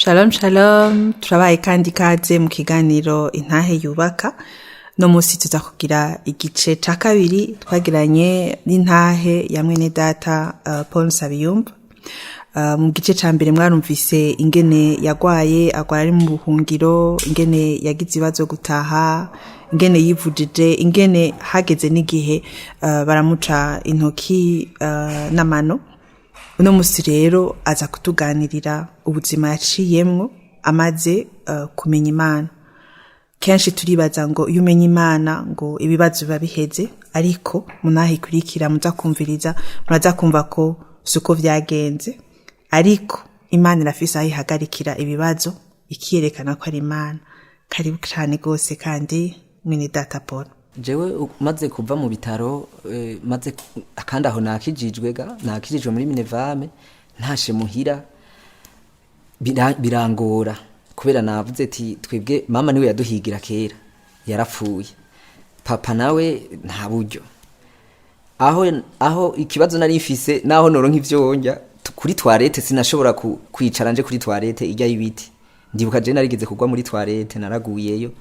Shalom shalom, turabaye kandi ikaze mu kiganiro intahe yubaka. No musi tuza kugira igice ca kabiri twagiranye n'intahe ya mwene data Paul Nsabiyumva. Mu gice ca mbere mwarumvise ingene yagwaye, agwara ari mu buhungiro, ingene yagize ibibazo gutaha, ingene yivujije, ingene hageze n'igihe baramuca intoki n'amano. Uno musi rero aza kutuganirira ubuzima yaciyemwo amaze kumenya Imana. Kenshi turibaza ngo iyo umenya Imana ngo ibibazo biba biheze, ariko munahe ikurikira muza kumviriza muraza kumva ko suko vyagenze, ariko Imana irafise aho ihagarikira ibibazo ikiyerekana ko ari Imana. Karibu cyane gose kandi mwene data Paul. Jewe maze kuva mu bitaro maze akandi aho nakijijwe muri Minevame ntashe muhira birangora kubera navuze ati twebwe mama niwe yaduhigira kera yarapfuye, papa nawe nta buryo, aho ikibazo nari mfise naho noronka ivyonja kuri toilette sinashobora kwicara nje kuri toilette ijya y'ibiti. Ndibuka je narigeze kugwa muri toilette naraguyeyo,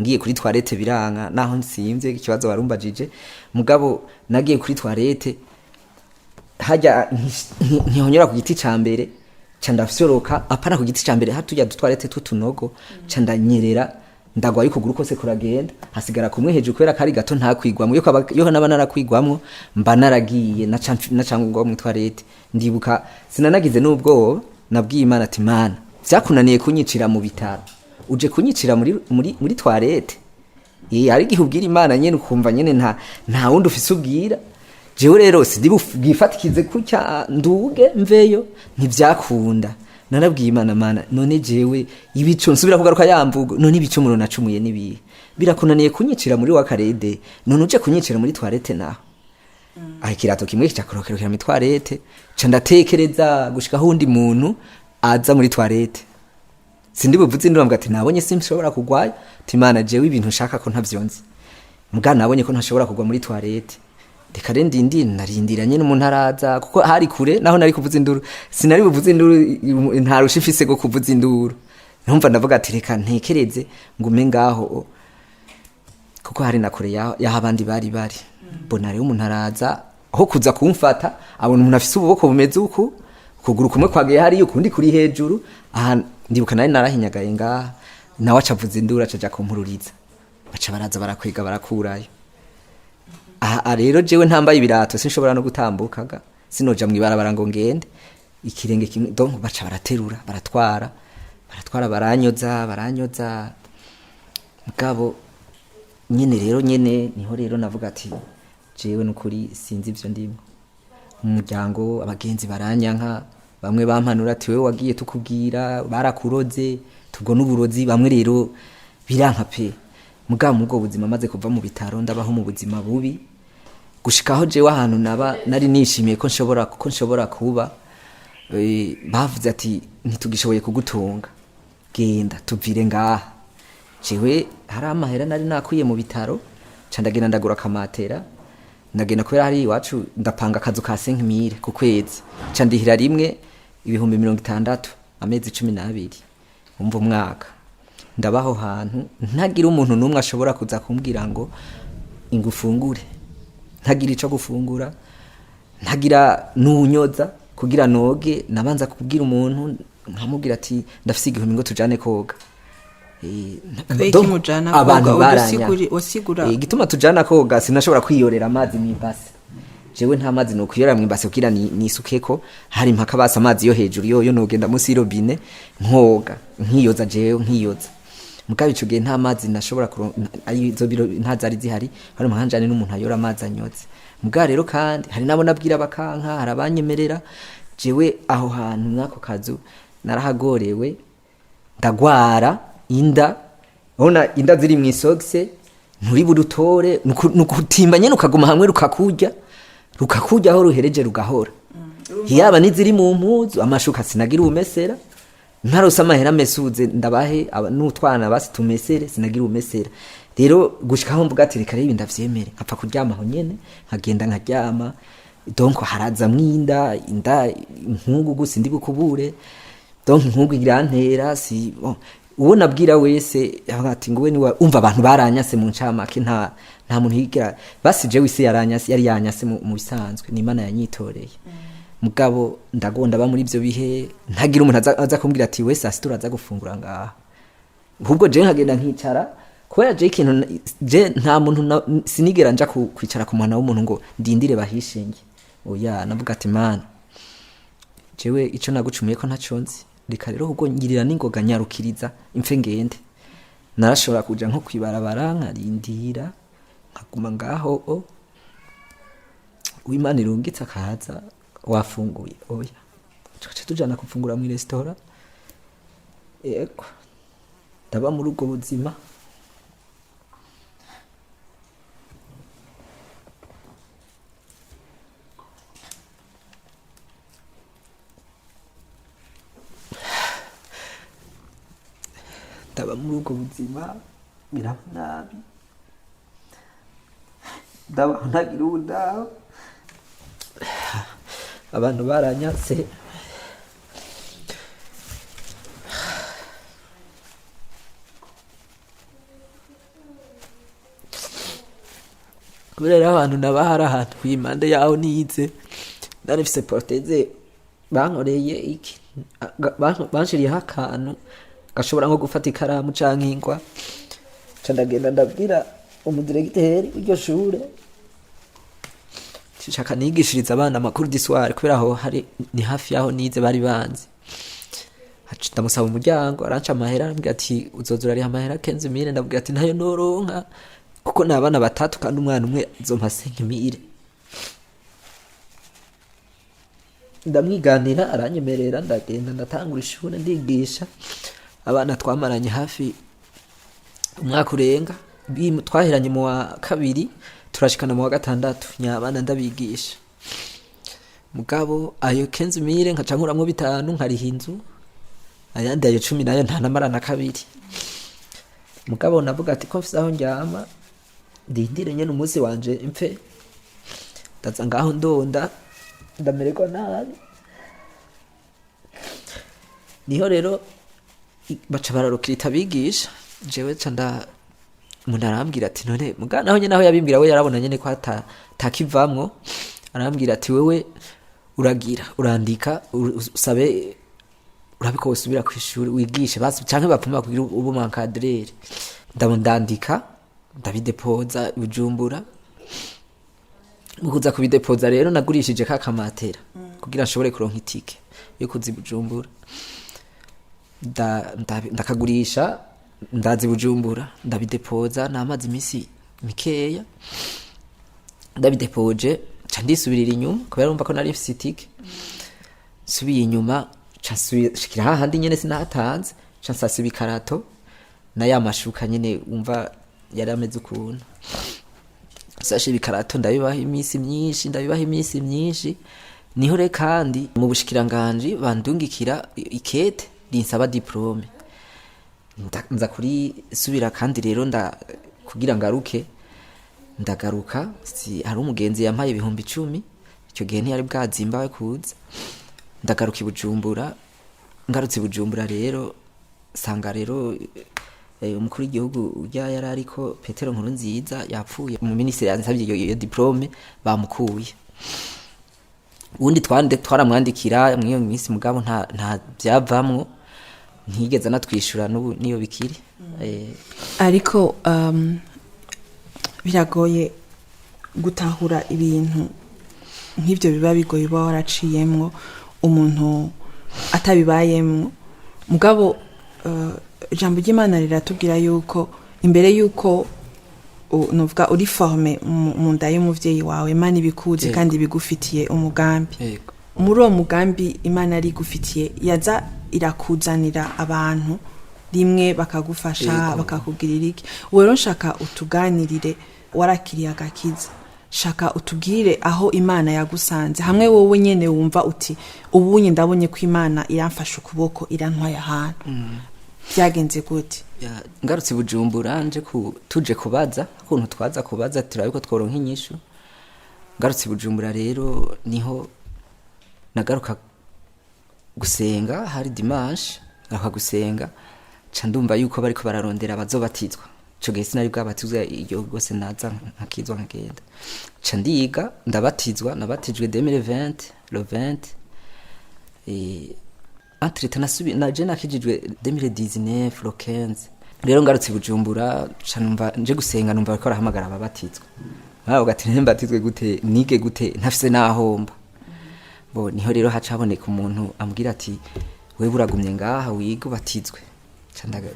ngiye kuri toilette biranga naho nsimvye ikibazo warumbajije, mugabo nagiye kuri toilette hajya ntihonyora ku giti ca mbere canda fyoroka apana ku giti ca mbere hatujya dutwarete tutunogo canda nyerera ndagwa yuko guru kose kuragenda hasigara kumwe hejuru kwera kari gato nta kwigwamwe yo naba narakwigwamwo mba naragiye nacangwa mu toilette. Ndibuka sinanagize n'ubwo nabwiye Imana ati Mana vyakunaniye kunyicira mu bitaro uje kunyicira muri toilette. Ari gihe ubwira Imana nyene ukumva nyene nta wundi ufise ubwira. Jewe rero bwifatikize kucya nduge mveyo ntivyakunda. Narabwiye Imana, Mana none jewe ibico nsubira kugaruka yamvugo none ibicumuro nacumuye nibihe birakunaniye kunyicira muri wa karede none uje kunyicira muri toilette naho. Kirato kimwe cyakorokera mu toilette candatekereza gushika hundi muntu aza muri toilette. Sindi buvuze ndumva ati nabonye simshobora kugwaya ati Mana jewe ibintu nshaka ko ntavyonzi mbwa nabonye ko ntashobora kugwa muri toilette. Reka rindi narindira nyene umuntu araza kuko hari kure naho nari kuvuza induru sinari buvuze induru ntarusha ifise go kuvuza induru. Numva ndavuga ati reka ntekereze ngume ngaho kuko hari na kure yaho abandi bari mbona rero umuntu araza aho kuza kumfata abona umuntu afise ububoko bumeze uku kuguru kumwe kwageye hari ukundi kuri hejuru. Aha ndibuka nari narahinyagaye ngaha nawe acavuza induru acaja kumpururiza baca baraza barakwega barakurayo. Aha rero jewe ntambaye ibirato sinshobora no gutambukaga sinoja mu ibarabara ngo ngende ikirenge kimwe donc baca baraterura baratwara baranyoza mugabo nyene rero niho rero navuga ati jewe nukuri sinzi ivyo ndimo. Umuryango abagenzi baranyanka bamwe bampanura ati wewe wagiye tukubwira barakuroze tubwo n'uburozi bamwe rero biranka pe. Mugabo mubwo buzima maze kuva mu bitaro ndabaho mu buzima bubi gushikaho jewe ahantu nari nishimiye ko nshobora kuba bavuze ati ntitugishoboye kugutunga genda tuvire ngaha. Jewe hari amahera nari nakwiye mu bitaro candagenda ndagura kamatera ndagenda kwera hari iwacu ndapanga akazu ka 5000 ku kwezi candihira rimwe 60,000 amezi 12 umva umwaka. Ndabaho hantu ntagira umuntu numwe ashobora kuza kumbwira ngo ingufungure, ntagira ico gufungura, ntagira nunyoza kugira noge. Nabanza kubwira umuntu nkamubwira ati ndafise igihumi ngo tujane koga. Abantu wasigura gituma tujana koga sinashobora kwiyorera amazi mwibase. Jewe nta mazi no kuyora mwibase kugira nisukeko hari mpaka basa amazi yo hejuru yo nogenda musi robine nkoga nkiyoza jewe nkiyoza. Mugabe ico gihe nta mazi nashobora izo biro ntazari zihari hari muhanjane n'umuntu ayora amazi anyotse. Muga rero kandi hari nabo nabwira bakanka harabanyemerera. Jewe aho hantu nako kazu narahagorewe ndagwara inda ona inda ziri mwisogse nturi budutore nukutimba nyene ukaguma hamwe rukakurya aho ruhereje rugahora. Yaba niziri mu mpuzu amashuka sinagira umesera ntarose amahera mesuze ndabahe n'utwana basi tumesere sinagira umesera. Rero gushikaho mvuga ati reka rebe ndavyemere apfa kuryama aho nyene nkagenda nkaryama donc haraza mwinda inda nkungu gusa ndi bukubure donc nkungu irantera si bon uwo nabwira wese avuga ati ngo we ni umva abantu baranyase mu ncamake nta muntu higira basi je wese yaranyase yari yanyase mu bisanzwe ni Imana yanyitoreye mugabo ndagonda ba muri ivyo bihe ntagira umuntu aza kumbwira ati wese asitura aza gufungura ngaha ahubwo je nkagenda nkicara kubera je ikintu je nta muntu sinigera nja kwicara ku mwana w'umuntu ngo ndindire bahishinge oya navuga ati mana jewe ico nagucumuye ko ntaconzi reka rero ubwo ngirira n'ingoga nyarukiriza imfe ngende narashobora kuja nko kwibarabara nkarindira nkaguma ngaho Uwimana irungitse akaza wafunguye oya tukaca tujana gufungura mu restaurant yego ndaba muri ubwo buzima ndaba muri ubwo buzima biramunabi ndaba ntagira ubudaho abantu baranyatse kubera abantu nabahari ahantu kw'imande yaho nize narifise proteze bankoreye iki banshiriyeho akantu gashobora nko gufata ikaramu canke ingwa ca ndagenda ndabwira umudiregiteri w'iryo shure shaka nigishiriza abana amakuru d'histoire kubera aho hari ni hafi yaho nize bari banzi ndamusaba umuryango aranca amahera arambwira ati uzozura ari amahera 15,000 ndabwira ati ntayo noronka kuko nabana batatu kandi umwana umwe azompa 5,000 ndamwiganira aranyemerera ndagenda ndatangura ishure ndigisha abana twamaranye hafi umwaka urenga twahiranye mu wa kabiri turashikana mu wa gatandatu nyabana ndabigisha mugabo ayo 15,000 nkaca nkuramwo 5 nkariha inzu ayandi ayo 10 nayo nta namara na kabiri mugabo navuga ati ko mfise aho njyama ndindire nyene umunsi wanje impfe ndaza ngaho ndonda ndamererwa nabi niho rero baca bararukirita bigisha jewe ca umuntu arambwira ati none mugana naho nyene aho yabimbwira we yarabona nyene ko atakivamwo arambwira ati wewe uragira urandika usabe urabiko usubira ku ishuri wigishe basi canke bapfuma kugira ubu mankadrere ndandika ndabidepoza Bujumbura mukuza kubidepoza rero nagurishije kakamatera kugira nshobore kuronka itike yo kuzi Bujumbura ndakagurisha ndazi Bujumbura ndabidepoza namazi imisi mikeya ndabidepoje ca ndisubirira inyuma kubera umva ko nari mfise itike subiye inyuma ca shikira hahandi nyene sinahatanze ca nsasiba ikarato na ya mashuka nyene umva yari ameze ukuntu sashe bikarato ndabibaha imisi myinshi niho re kandi mu bushikiranganje bandungikira ikete rinsaba diplome nza kuri subira kandi rero kugira ngaruke ndagaruka hari umugenzi yampaye 10,000 icyo gihe ntiyari bwazimbawe kuza ndagaruka Bujumbura ngarutse Bujumbura rero sanga rero umukuru w'igihugu ujya yari ariko Petero Nkurunziza yapfuye mu ministeri yansabye iyo diplome bamukuye ubundi twaramwandikira mwiyo minsi mugabo nta byavamwo ntigeze natwishura niyo bikiri ariko biragoye gutahura ibintu nk'ibyo biba bigoye uba waraciyemwo umuntu atabibayemwo mugabo ijambo ry'Imana riratubwira yuko imbere yuko nuvuga uri forme mu nda y'umuvyeyi wawe Imana ibikuze kandi bigufitiye umugambi muri uwo mugambi Imana ari gufitiye yaza irakuzanira abantu rimwe bakagufasha bakakugirira iki rero nshaka utuganirire warakiriye agakiza shaka utubwire aho Imana yagusanze hamwe wowe nyene wumva uti ubunye ndabonye ko Imana iramfasha ukuboko irantwaye ahantu byagenze gute ngarutse Bujumbura nje tuje kubaza ukuntu twaza kubaza turabiko tworonka inyishu ngarutse Bujumbura rero niho nagaruka gusenga hari dimanche aho gusenga ca ndumva yuko bariko bararondera abazobatizwa ico gihe sinari bwabatizwa iyo gose naza nkakizwa nkagenda ca ndiga ndabatizwa nabatijwe 2020 le 20 entre naje nakijijwe 2019 le 15 rero ngarutse Bujumbura ca numva nje gusenga numva bariko barahamagara ababatizwa bavuga ati ntimbatizwe gute nige gute ntafise nahomba bo niho rero haca haboneka umuntu ambwira ati wewe uragumye ngaha wiga ubatizwe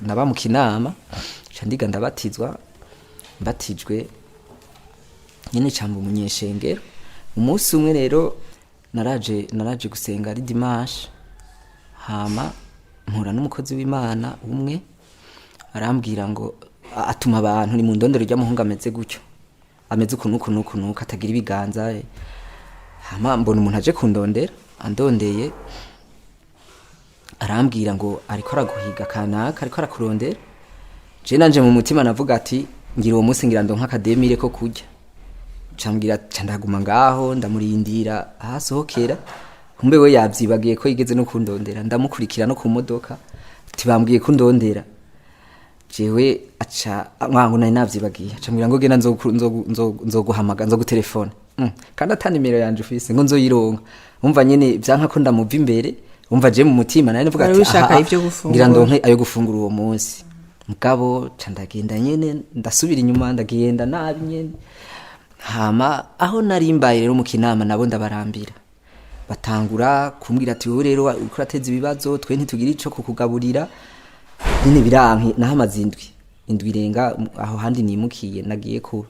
naba mu kinama ca ndiga ndabatizwa mbatijwe nyene camba umunyeshengero umunsi umwe rero naraje gusenga ari dimanche hama mpura n'umukozi w'Imana umwe arambwira ngo atuma abantu ni mu ndondero ry'amuhungu ameze gutyo ameze ukuntu atagira ibiganza hama mbona umuntu aje kundondera andondeye arambwira ngo ariko araguhiga kanaka ariko arakurondera je nanje mu mutima navuga ati ngira uwo munsi ngira ndonka akademire ko kurya cambwira candaguma ngaho ndamurindira ahasohokera kumbe we yavyibagiye ko yigeze no kundondera ndamukurikira no ku modoka tibambwiye kundondera jewe aca mwangu nari navyibagiye cambwira ngo genda nzoguhamagara nzogutelefone kandi ata nimero yanje ufise ngo nzoyironka umva nyene byanka ko ndamuva imbere umva je mu mutima nari navuga ati ngira ndonke ayo gufungura uwo munsi mugabo ca ndagenda nyene ndasubira inyuma ndagenda nabi nyene hama aho nari mbaye rero mu kinama nabo ndabarambira batangura kumbwira ati wowe rero uko urateza ibibazo twe ntitugira ico kukugaburira nyine biranki nahamaze indwi irenga aho handi nimukiye nagiye ku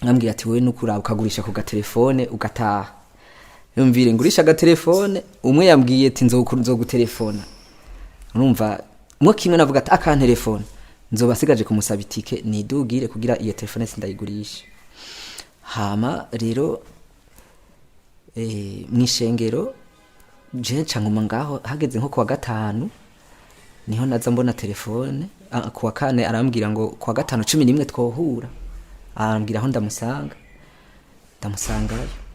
ngambwira ati wowe nukura ukagurisha ku gatelefone ugataha yumvire ngurisha agatelefone umwe yambwiye ati nzogutelefona urumva mwo kimwe navuga ati akantelefone nzobasigaje kumusaba itike nidugire kugira iyo telefone sindayigurisha hama rero mwishengero je canguma ngaho hageze nko kwa gatanu niho naza mbona telefone kuwa kane arambwira ngo kuwa gatanu 11 twohura arambwira aho ndamusangayo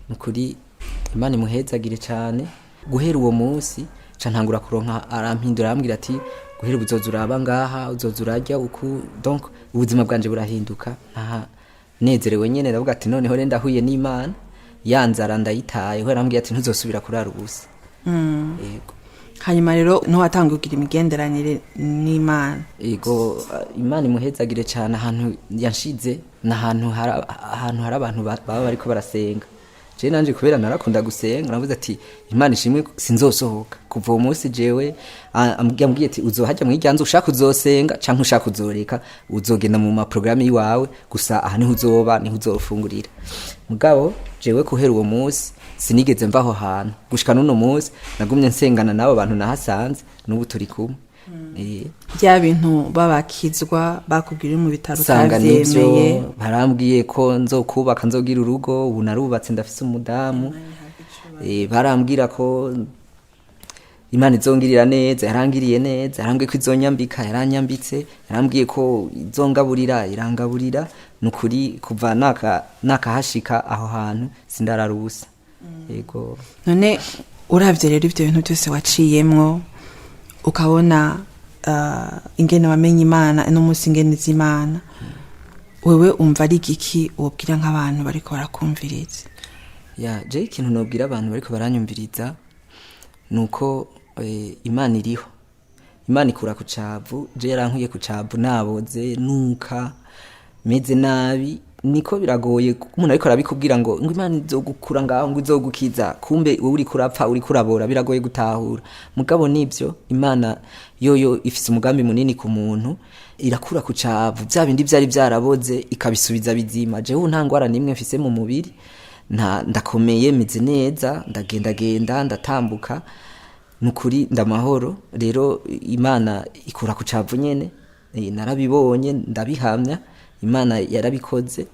nukuri Imana imuhezagire cyane guhera uwo munsi ca ntangura kuronka arampindura arambwira ati guhera uzozura aba ngaha uzozurajya uku donc ubuzima bwanje burahinduka aha nezerewe nyene ndavuga ati noneho renda huye n'Imana yanzara ndayitaye ho arambwira ati ntuzosubira kurara ubusa yego hanyuma rero no watangugira imigenderanire n'Imana yego Imana imuhezagire cyane ahantu yanshize n'ahantu hari abantu baba bariko barasenga je nanje kubera narakunda gusenga navuze ati Imana ishimwe sinzosohoka kuva uwo munsi jewe ambwiye ati uzohajya mwijyanze ushaka uzosenga canke ushaka uzoreka uzogenda mu ma programme yiwawe gusa aha niho uzoba niho uzofungurira mugabo jewe kuhera uwo munsi sinigeze mvaho hantu gushika nuno munsi nagumye nsengana nabo bantu nahasanze n'ubu turi kumwe bya bintu babakizwa bakubwira mu bitaro tavyemeye barambwiye ko nzokubaka nzogira urugo ubu narubatse ndafise umudamu barambwira ko Imana izongirira neza yarangiriye neza yarambwiye ko izonyambika yaranyambitse yarambwiye ko izongaburira irangaburira nukuri kuva nakahashika aho hantu sindararusa yego none uravye rero ivyo bintu byose waciyemwo ukabona ingene wamenye Imana no musi ingene z'Imana wewe umva ari giki wobwira nk'abantu bariko barakumviriza je ikintu nobwira abantu bariko baranyumviriza nuko Imana iriho Imana ikura ku cavu je yarankuye ku cavu naboze nuka meze nabi niko biragoye umuntu ariko arabikubwira ngo Imana izogukura ngaho ngo izogukiza kumbe wowe uri kurapfa uri kurabora biragoye gutahura mugabo nivyo Imana yoyo ifise umugambi munini ku muntu irakura ku cavu bya bindi byari byaraboze ikabisubiza bizima jewe ntangwara nimwe mfise mu mubiri ndakomeye meze neza ndagendagenda ndatambuka nukuri ndamahoro rero Imana ikura ku cavu nyene narabibonye ndabihamya Imana yarabikoze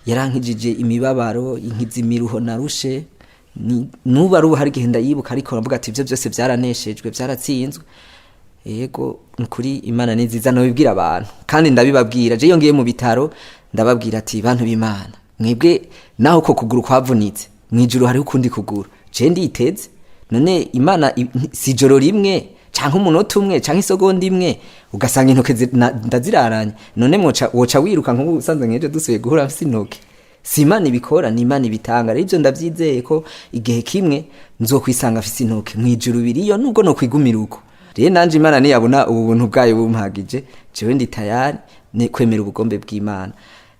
yarankijije imibabaro inkiza imiruho narushe nuba rubu hari gihenda yibuka ariko navuga ati ivyo byose byaraneshejwe byaratsinzwe yego nukuri Imana ni nziza no bibwira abantu kandi ndabibabwira je yongeye mu bitaro ndababwira ati bantu b'Imana mwebwe naho ko kuguru kwavunitse mwijuru hari ukundi kuguru je nditeze none imana si ijoro rimwe canke umunota umwe canke isegonda imwe ugasanga intoke ndaziraranye, none woca wiruka nk'ubu usanzwe nk'ejo dusubiye guhura mfise intoke. Si imana ibikora, ni imana ibitanga. Rero ivyo ndavyizeye ko igihe kimwe nzokwisanga mfise intoke mw'ijuru biriyo, nubwo no kwigumira uko. Rero nanje imana niyabona ubu buntu bwayo bumpagije, jewe ndi tayari kwemera ubugombe bw'Imana.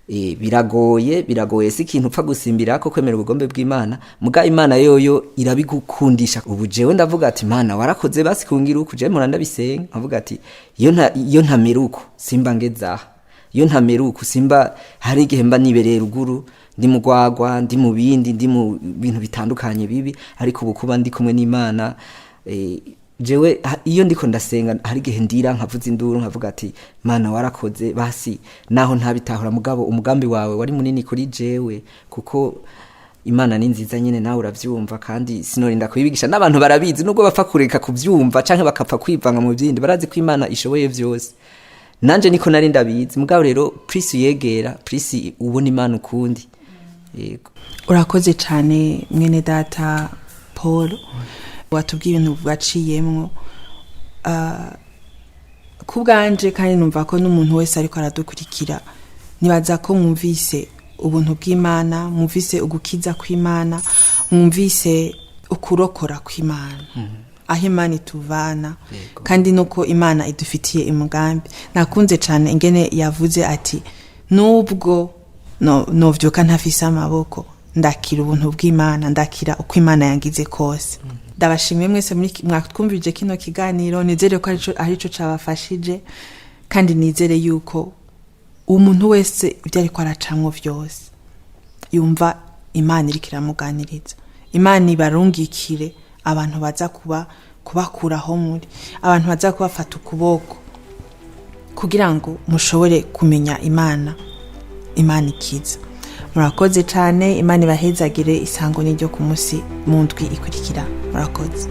Biragoye si ikintu upfa gusimbirako kwemera ubugombe bw'Imana, muga Imana yoyo irabigukundisha. Ubu jewe ndavuga ati Mana warakoze basi kungira uko, jewe mpora ndabisenga nkavuga ati iyo ntamera uko simba ngezaha, iyo ntamera uko simba, hari igihe mba nibereye ruguru ndi mugwagwa, ndi mu bindi, ndi mu bintu bitandukanye bibi, ariko ubu kuba ndi kumwe n'Imana jewe iyo ndiko ndasenga hari igihe ndira nkavuza induru nkavuga ati Mana warakoze basi naho ntabitahura, mugabo umugambi wawe wari munini kuri jewe, kuko Imana ni nziza nyene nawe uravyumva, kandi sinorinda kubibigisha n'abantu barabizi, nubwo bapfa kureka kuvyumva canke bakapfa kwivanga mu byindi, barazi ko Imana ishoboye vyose. Nanje niko nari ndabizi, mugabo rero please uyegera, please ubona Imana ukundi. Yego, urakoze cyane mwene data Paul, watubwiye ibintu bwaciyemwo kubwanje, kandi numva ko n'umuntu wese ariko aradukurikira nibaza ko mwumvise ubuntu bw'Imana, mwumvise ugukiza kw'Imana, mwumvise ukurokora kw'Imana, aho Imana ituvana, kandi nuko Imana idufitiye umugambi. Nakunze cyane ingene yavuze ati nubwo novyuka ntafise amaboko, ndakira ubuntu bw'Imana, ndakira uko Imana yangize kose. Ndabashimiye mwese mwatwumvije kino kiganiro, nizere ko arico cabafashije, kandi nizere yuko umuntu wese ibyo ariko aracamwo vyose yumva Imana iriko iramuganiriza. Imana ibarungikire abantu baza kubakuraho muri, abantu baza kubafata ukuboko kugira ngo mushobore kumenya Imana ikiza. Murakoze cyane, Imana ibahezagire. Isango ni ryo ku munsi mu ndwi ikurikira. Murakoze.